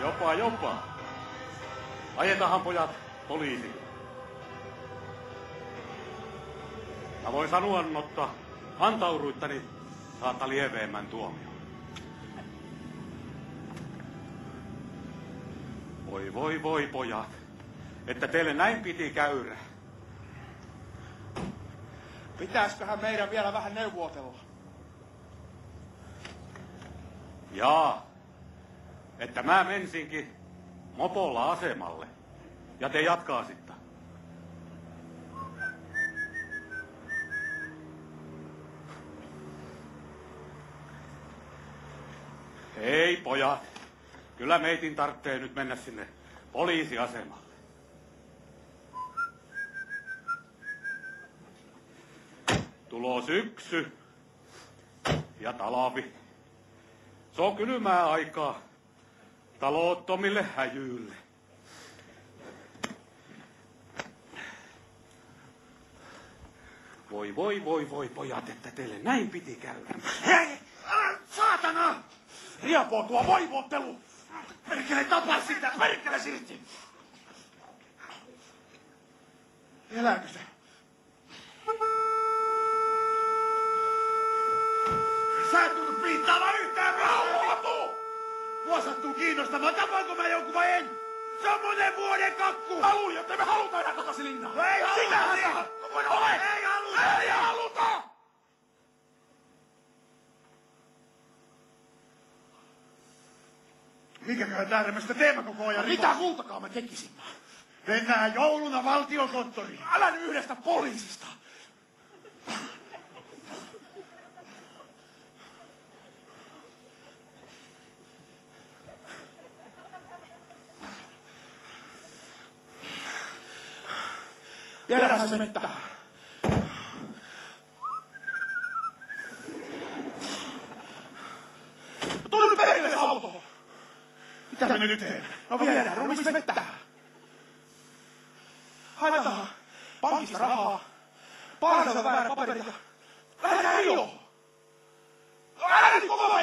Jopa. Ajetahan pojat poliisiin. Mä voin sanoa, että antauduitta, niin saatta lieveemmän tuomion. Voi pojat, että teille näin piti käydä. Pitäisköhän meidän vielä vähän neuvotella? Jaa, että mä mensinkin mopolla asemalle ja te jatkaa sitten. Hei pojat, kyllä meitin tarvitsee nyt mennä sinne poliisiasemalle. Tulo syksy ja talvi. Se on kylmää aikaa talottomille häjyille. Voi pojat, että teille näin piti käydä. Hei! Saatana! Riapoo tuo voivottelu! Perkele tapa sitä! Perkele silti! Elääkö se? Sä et tunnu piittaamaan yhtään rauhoitu! Mua sattuu kiinnostamaan, tapaanko mä jonkun vai en? Se on monen vuoden kakku! Mä luulin, että me halutaan enää takaisin linnaan! Ei haluta! Ei haluta! Ei haluta! Mikäköhän tähden me sitä teemme koko ajan? Mitä muutakaan me tekisimme? Mennään jouluna valtiokonttoriin. Älä nyt yhdestä poliisista! Viedään se mettään. Tule nyt perille autoon! Mitä me nyt teemme? No viedään rumista mettään. Haetaan pankista rahaa. Paarsalta väärät paperit ja lähdetään Rioon. Älä nyt koko